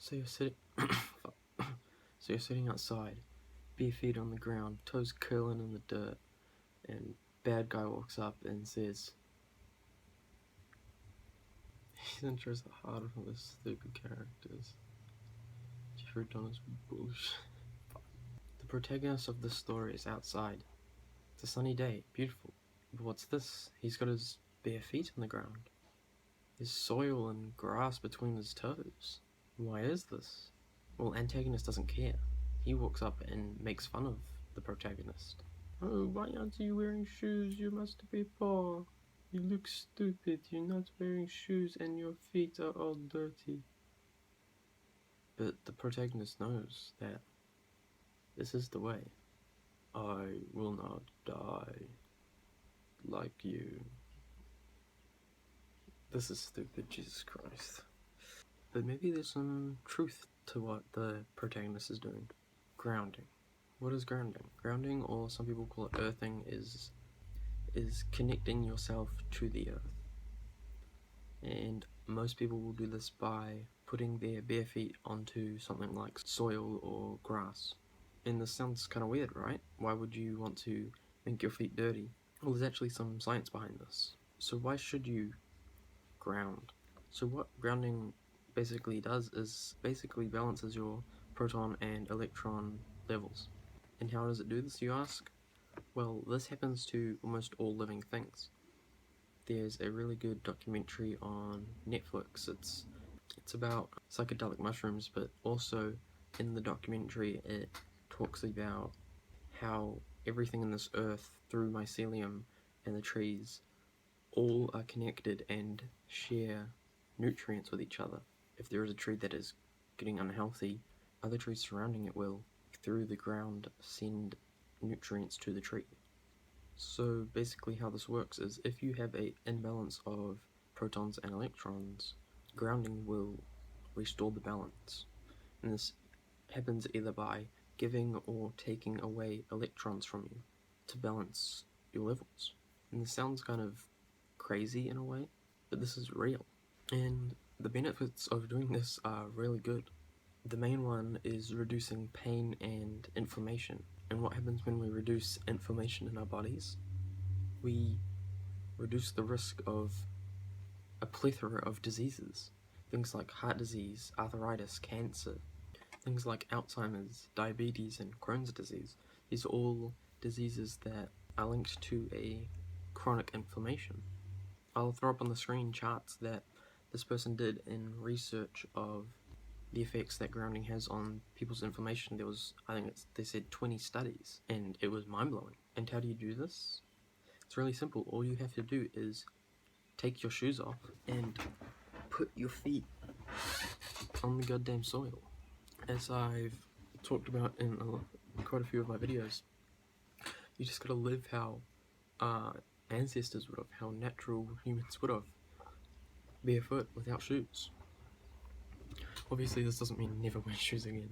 So you're sitting, so you're sitting outside, bare feet on the ground, toes curling in the dirt, and bad guy walks up and says, his intros are hard for the stupid characters. Jeffrey Donner's bullshit. The protagonist of this story is outside. It's a sunny day, beautiful. But what's this? He's got his bare feet on the ground. There's soil and grass between his toes. Why is this? Well, antagonist doesn't care. He walks up and makes fun of the protagonist. Oh, why aren't you wearing shoes? You must be poor. You look stupid. You're not wearing shoes and your feet are all dirty. But the protagonist knows that this is the way. I will not die like you. This is stupid, Jesus Christ. But maybe there's some truth to what the protagonist is doing. Grounding. What is grounding? Grounding, or some people call it earthing, is connecting yourself to the earth. And most people will do this by putting their bare feet onto something like soil or grass. And this sounds kind of weird, right? Why would you want to make your feet dirty? Well, there's actually some science behind this. So why should you ground? So what grounding basically does is basically balances your proton and electron levels. And how does it do this, you ask? Well, this happens to almost all living things. There's a really good documentary on Netflix. It's about psychedelic mushrooms, but also in the documentary it talks about how everything in this earth, through mycelium and the trees, all are connected and share nutrients with each other. If there is a tree that is getting unhealthy, other trees surrounding it will, through the ground, send nutrients to the tree. So basically how this works is if you have an imbalance of protons and electrons, grounding will restore the balance. And this happens either by giving or taking away electrons from you to balance your levels. And this sounds kind of crazy in a way, but this is real. And the benefits of doing this are really good. The main one is reducing pain and inflammation. And what happens when we reduce inflammation in our bodies? We reduce the risk of a plethora of diseases. Things like heart disease, arthritis, cancer, things like Alzheimer's, diabetes, and Crohn's disease. These are all diseases that are linked to a chronic inflammation. I'll throw up on the screen charts that this person did in research of the effects that grounding has on people's inflammation. There was, they said 20 studies, and it was mind-blowing. And how do you do this? It's really simple. All you have to do is take your shoes off and put your feet on the goddamn soil. As I've talked about in quite a few of my videos, you just gotta live how ancestors would have, how natural humans would have, barefoot, without shoes. Obviously this doesn't mean never wear shoes again.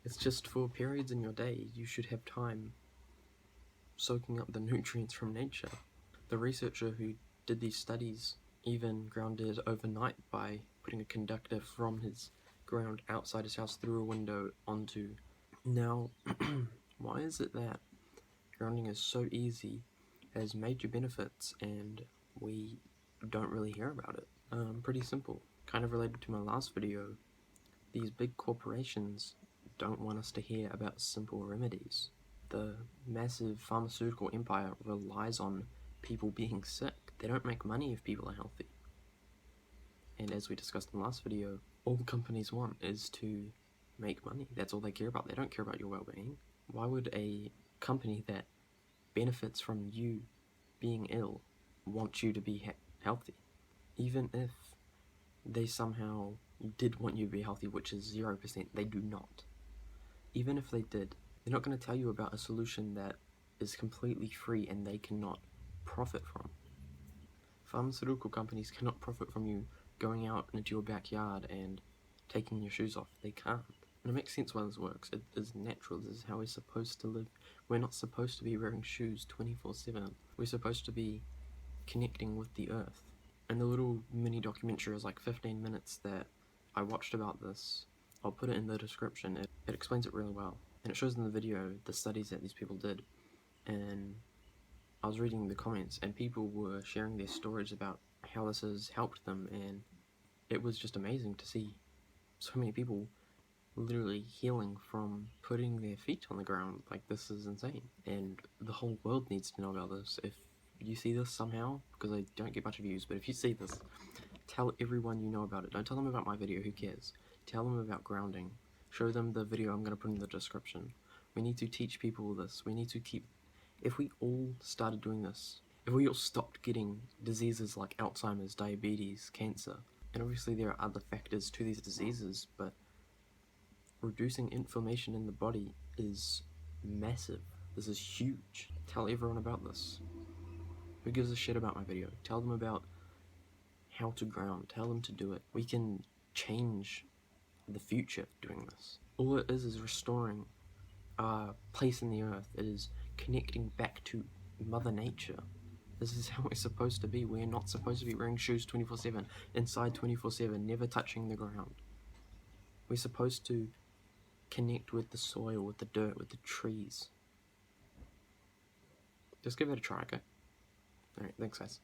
It's just for periods in your day, you should have time soaking up the nutrients from nature. The researcher who did these studies even grounded overnight by putting a conductor from his ground outside his house through a window onto. Now, why is it that grounding is so easy, has major benefits, and we don't really hear about it? Pretty simple. Kind of related to my last video, these big corporations don't want us to hear about simple remedies. The massive pharmaceutical empire relies on people being sick. They don't make money if people are healthy. And as we discussed in the last video, all the companies want is to make money. That's all they care about. They don't care about your well-being. Why would a company that benefits from you being ill want you to be healthy? Even if they somehow did want you to be healthy, which is 0%, they do not. Even if they did, they're not going to tell you about a solution that is completely free and they cannot profit from. Pharmaceutical companies cannot profit from you going out into your backyard and taking your shoes off. They can't. And it makes sense why this works. It is natural. This is how we're supposed to live. We're not supposed to be wearing shoes 24/7. We're supposed to be connecting with the earth. And the little mini documentary is like 15 minutes that I watched about this. I'll put it in the description. It explains it really well, and it shows in the video the studies that these people did. And I was reading the comments, and people were sharing their stories about how this has helped them, and it was just amazing to see so many people literally healing from putting their feet on the ground. Like, this is insane, and the whole world needs to know about this. If you see this somehow, because I don't get much views, but if you see this, tell everyone you know about it. Don't tell them about my video, who cares? Tell them about grounding. Show them the video I'm going to put in the description. We need to teach people this. We need to keep... If we all started doing this, if we all stopped getting diseases like Alzheimer's, diabetes, cancer, and obviously there are other factors to these diseases, but reducing inflammation in the body is massive. This is huge. Tell everyone about this. Who gives a shit about my video? Tell them about how to ground. Tell them to do it. We can change the future doing this. All it is restoring our place in the earth. It is connecting back to Mother Nature. This is how we're supposed to be. We're not supposed to be wearing shoes 24/7, inside 24/7, never touching the ground. We're supposed to connect with the soil, with the dirt, with the trees. Just give it a try, okay? Alright, thanks guys.